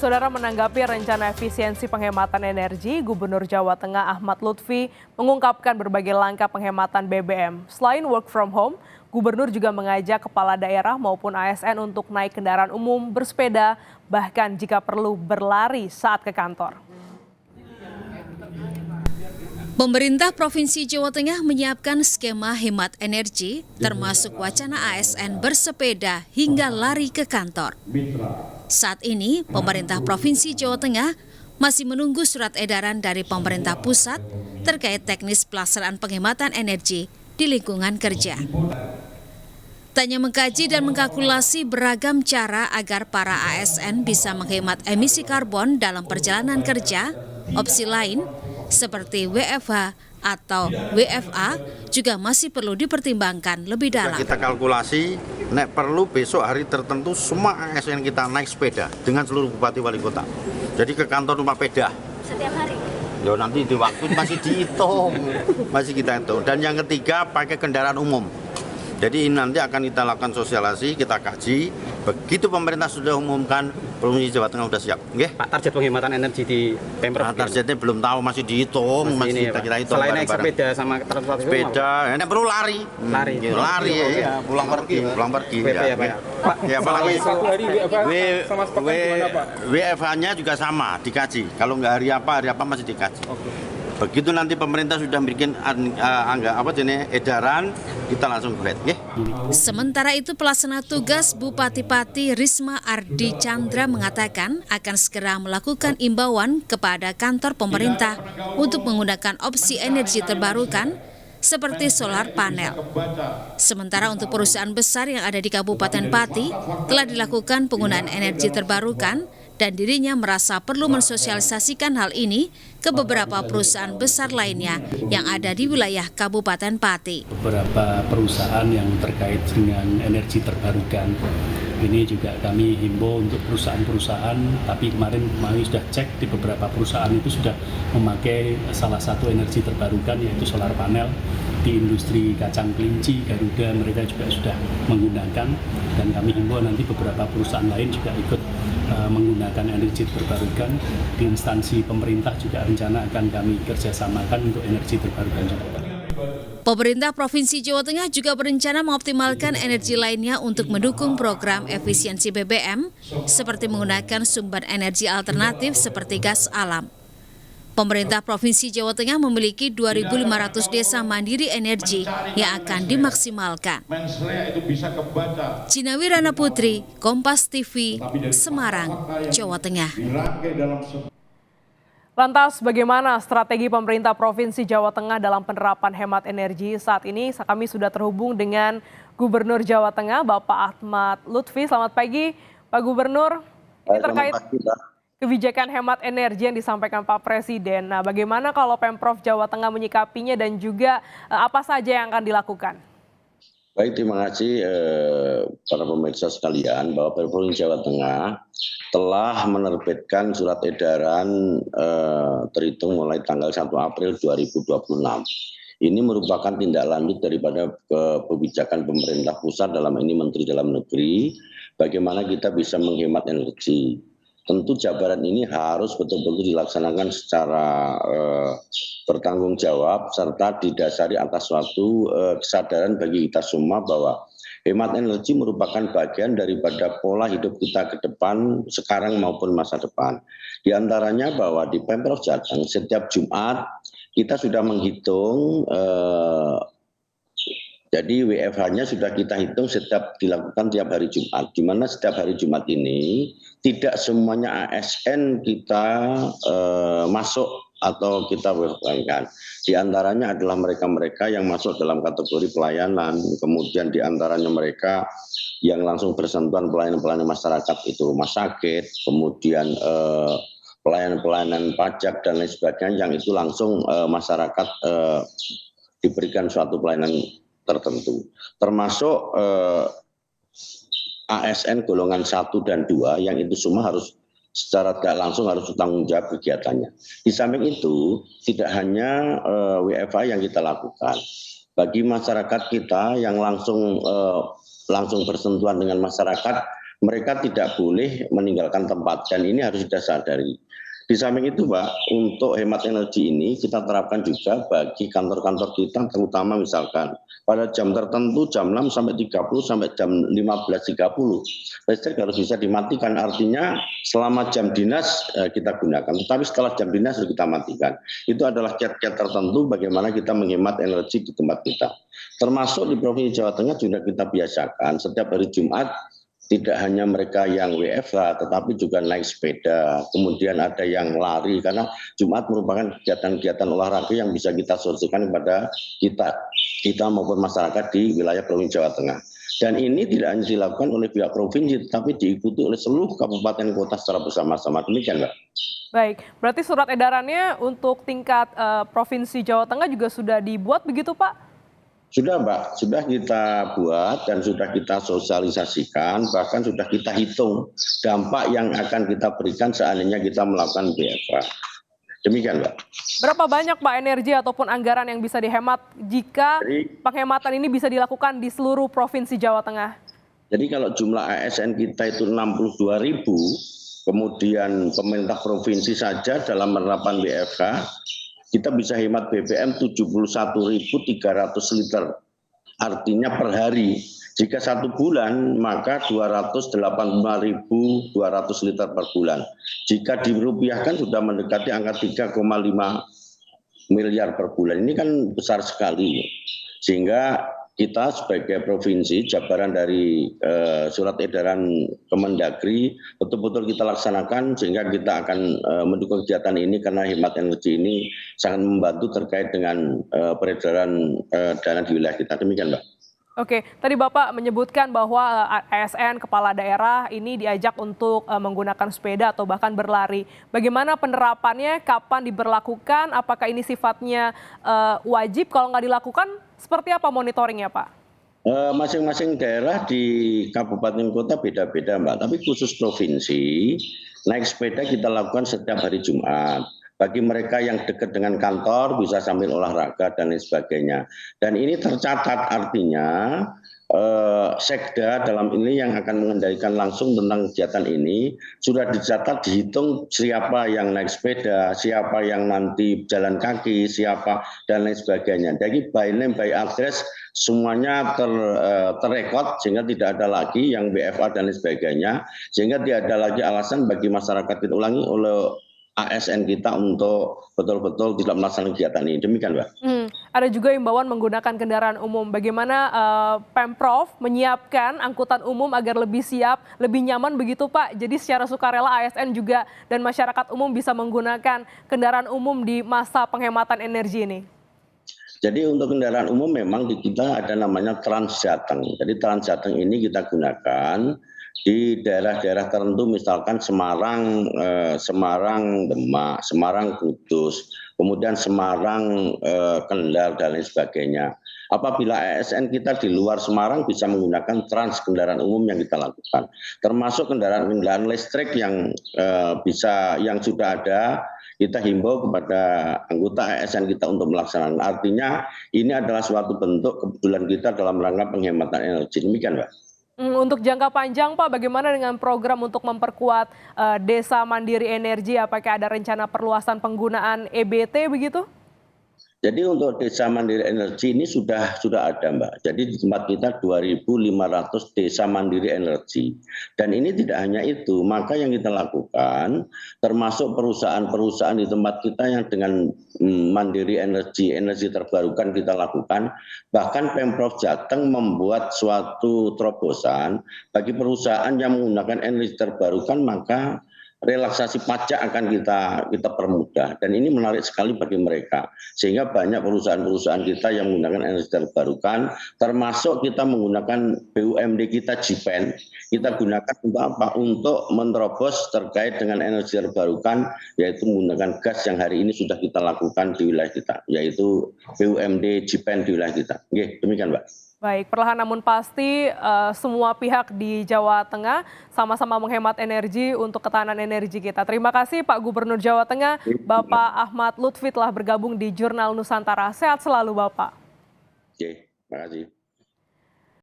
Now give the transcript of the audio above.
Saudara, menanggapi rencana efisiensi penghematan energi, Gubernur Jawa Tengah Ahmad Lutfi mengungkapkan berbagai langkah penghematan BBM. Selain work from home, Gubernur juga mengajak kepala daerah maupun ASN untuk naik kendaraan umum, bersepeda, bahkan jika perlu berlari saat ke kantor. Pemerintah Provinsi Jawa Tengah menyiapkan skema hemat energi, termasuk wacana ASN bersepeda hingga lari ke kantor. Saat ini, pemerintah Provinsi Jawa Tengah masih menunggu surat edaran dari pemerintah pusat terkait teknis pelaksanaan penghematan energi di lingkungan kerja. Tanya mengkaji dan mengkalkulasi beragam cara agar para ASN bisa menghemat emisi karbon dalam perjalanan kerja. Opsi lain seperti WFH atau WFA juga masih perlu dipertimbangkan lebih dalam. Kita kalkulasi, nek perlu besok hari tertentu semua ASN kita naik sepeda dengan seluruh bupati wali kota. Jadi ke kantor rumah sepeda. Setiap hari? Ya nanti di waktu masih dihitung, masih kita hitung. Dan yang ketiga pakai kendaraan umum. Jadi ini nanti akan kita lakukan sosialisasi, kita kaji. Begitu pemerintah sudah umumkan, Provinsi Jawa Tengah sudah siap. Nggih. Pak, target penghematan energi di Pemprov? Targetnya belum tahu, masih dihitung, masih kita hitung. Selain naik sepeda sama transportasi umum? Sepeda, ini perlu lari. Lari? Lari ya, pulang pergi. WP ya Pak? Pak, ya apalagi satu hari sama sepekan gimana Pak? WFH-nya juga sama, dikaji. Kalau nggak hari apa masih dikaji. Begitu nanti pemerintah sudah bikin edaran, kita langsung grade. Sementara itu, pelaksana tugas Bupati Pati Risma Ardi Chandra mengatakan akan segera melakukan imbauan kepada kantor pemerintah untuk menggunakan opsi energi terbarukan seperti solar panel. Sementara untuk perusahaan besar yang ada di Kabupaten Pati telah dilakukan penggunaan energi terbarukan dan dirinya merasa perlu mensosialisasikan hal ini ke beberapa perusahaan besar lainnya yang ada di wilayah Kabupaten Pati. Beberapa perusahaan yang terkait dengan energi terbarukan, ini juga kami himbau untuk perusahaan-perusahaan, tapi kemarin kami sudah cek di beberapa perusahaan itu sudah memakai salah satu energi terbarukan yaitu solar panel. Di industri kacang kelinci, Garuda, mereka juga sudah menggunakan, dan kami himbau nanti beberapa perusahaan lain juga ikut menggunakan energi terbarukan. Di instansi pemerintah juga rencana akan kami kerjasamakan untuk energi terbarukan juga. Pemerintah Provinsi Jawa Tengah juga berencana mengoptimalkan energi lainnya untuk mendukung program efisiensi BBM seperti menggunakan sumber energi alternatif seperti gas alam. Pemerintah Provinsi Jawa Tengah memiliki 2.500 desa mandiri energi yang akan dimaksimalkan. Cinawi Rana Putri, Kompas TV, Semarang, Jawa Tengah. Lantas bagaimana strategi pemerintah Provinsi Jawa Tengah dalam penerapan hemat energi saat ini? Kami sudah terhubung dengan Gubernur Jawa Tengah, Bapak Ahmad Lutfi. Selamat pagi, Pak Gubernur. Ini terkait kebijakan hemat energi yang disampaikan Pak Presiden. Nah, bagaimana kalau Pemprov Jawa Tengah menyikapinya dan juga apa saja yang akan dilakukan? Baik, terima kasih para pemirsa sekalian bahwa Pemprov Jawa Tengah telah menerbitkan surat edaran terhitung mulai tanggal 1 April 2026. Ini merupakan tindak lanjut daripada kebijakan pemerintah pusat, dalam ini Menteri Dalam Negeri, bagaimana kita bisa menghemat energi. Tentu jabaran ini harus betul-betul dilaksanakan secara bertanggung jawab serta didasari atas suatu kesadaran bagi kita semua bahwa hemat energi merupakan bagian daripada pola hidup kita ke depan sekarang maupun masa depan. Di antaranya bahwa di Pemprov Jateng setiap Jumat kita sudah menghitung jadi WFH-nya sudah kita hitung setiap dilakukan tiap hari Jumat, di mana setiap hari Jumat ini tidak semuanya ASN kita masuk atau kita WFH-kan. Di antaranya adalah mereka-mereka yang masuk dalam kategori pelayanan, kemudian di antaranya mereka yang langsung bersentuhan pelayanan-pelayanan masyarakat itu rumah sakit, kemudian pelayanan-pelayanan pajak dan lain sebagainya yang itu langsung masyarakat diberikan suatu pelayanan tertentu, termasuk ASN golongan 1 dan 2 yang itu semua harus secara tidak langsung harus bertanggung jawab kegiatannya. Di samping itu tidak hanya WFH yang kita lakukan, bagi masyarakat kita yang langsung bersentuhan dengan masyarakat mereka tidak boleh meninggalkan tempat, dan ini harus kita sadari. Di samping itu Pak, untuk hemat energi ini kita terapkan juga bagi kantor-kantor kita, terutama misalkan pada jam tertentu jam 6 sampai 30 sampai jam 15.30 listrik harus bisa dimatikan, artinya selama jam dinas kita gunakan, tetapi setelah jam dinas harus kita matikan. Itu adalah kiat-kiat tertentu bagaimana kita menghemat energi di tempat kita. Termasuk di Provinsi Jawa Tengah juga kita biasakan setiap hari Jumat tidak hanya mereka yang WFH, tetapi juga naik sepeda, kemudian ada yang lari, karena Jumat merupakan kegiatan-kegiatan olahraga yang bisa kita solusikan kepada kita maupun masyarakat di wilayah Provinsi Jawa Tengah. Dan ini tidak hanya dilakukan oleh pihak provinsi, tetapi diikuti oleh seluruh kabupaten kota secara bersama-sama. Demikian, Mbak. Baik, berarti surat edarannya untuk tingkat Provinsi Jawa Tengah juga sudah dibuat begitu Pak? Sudah Mbak, sudah kita buat dan sudah kita sosialisasikan, bahkan sudah kita hitung dampak yang akan kita berikan seandainya kita melakukan WFH. Demikian Mbak. Berapa banyak Pak energi ataupun anggaran yang bisa dihemat jika penghematan ini bisa dilakukan di seluruh Provinsi Jawa Tengah? Jadi kalau jumlah ASN kita itu 62.000, kemudian pemerintah provinsi saja dalam penerapan WFH, kita bisa hemat BBM 71.300 liter, artinya per hari. Jika 1 bulan, maka 285.200 liter per bulan. Jika dirupiahkan sudah mendekati angka 3,5 miliar per bulan. Ini kan besar sekali. Sehingga kita sebagai provinsi, jabaran dari surat edaran Kemendagri, betul-betul kita laksanakan sehingga kita akan mendukung kegiatan ini karena hemat energi ini sangat membantu terkait dengan peredaran dana di wilayah kita. Demikian Mbak. Oke, tadi Bapak menyebutkan bahwa ASN kepala daerah ini diajak untuk menggunakan sepeda atau bahkan berlari. Bagaimana penerapannya, kapan diberlakukan, apakah ini sifatnya wajib, kalau nggak dilakukan seperti apa monitoringnya Pak? Masing-masing daerah di kabupaten kota beda-beda Mbak, tapi khusus provinsi, naik sepeda kita lakukan setiap hari Jumat. Bagi mereka yang dekat dengan kantor bisa sambil olahraga dan lain sebagainya. Dan ini tercatat, artinya Sekda dalam ini yang akan mengendalikan langsung tentang kegiatan ini sudah dicatat, dihitung siapa yang naik sepeda, siapa yang nanti jalan kaki, siapa dan lain sebagainya. Jadi by name, by address semuanya terrekod sehingga tidak ada lagi yang WFA dan lain sebagainya, sehingga tidak ada lagi alasan bagi masyarakat, kita ulangi, oleh ASN kita untuk betul-betul tidak melaksanakan kegiatan ini. Demikian, Mbak. Ada juga imbauan menggunakan kendaraan umum. Bagaimana Pemprov menyiapkan angkutan umum agar lebih siap, lebih nyaman begitu Pak? Jadi secara sukarela ASN juga dan masyarakat umum bisa menggunakan kendaraan umum di masa penghematan energi ini. Jadi untuk kendaraan umum memang di kita ada namanya Transjateng. Jadi Transjateng ini kita gunakan di daerah-daerah tertentu, misalkan Semarang, Demak, Semarang Kudus, kemudian Semarang Kendal dan lain sebagainya. Apabila ASN kita di luar Semarang bisa menggunakan trans kendaraan umum yang kita lakukan, termasuk kendaraan listrik yang yang sudah ada. Kita himbau kepada anggota ASN kita untuk melaksanakan. Artinya ini adalah suatu bentuk kepedulian kita dalam rangka penghematan energi. Demikian, Mbak. Untuk jangka panjang Pak, bagaimana dengan program untuk memperkuat desa mandiri energi? Apakah ada rencana perluasan penggunaan EBT begitu? Jadi untuk desa mandiri energi ini sudah ada Mbak. Jadi di tempat kita 2.500 desa mandiri energi. Dan ini tidak hanya itu, maka yang kita lakukan termasuk perusahaan-perusahaan di tempat kita yang dengan mandiri energi terbarukan kita lakukan. Bahkan Pemprov Jateng membuat suatu terobosan bagi perusahaan yang menggunakan energi terbarukan, maka relaksasi pajak akan kita permudah, dan ini menarik sekali bagi mereka, sehingga banyak perusahaan-perusahaan kita yang menggunakan energi terbarukan, termasuk kita menggunakan BUMD kita JIPEN, kita gunakan untuk apa? Untuk menerobos terkait dengan energi terbarukan, yaitu menggunakan gas yang hari ini sudah kita lakukan di wilayah kita, yaitu BUMD JIPEN di wilayah kita. Oke, demikian Mbak. Baik, perlahan namun pasti semua pihak di Jawa Tengah sama-sama menghemat energi untuk ketahanan energi kita. Terima kasih Pak Gubernur Jawa Tengah, Bapak Ahmad Lutfi telah bergabung di Jurnal Nusantara. Sehat selalu Bapak. Oke, terima kasih.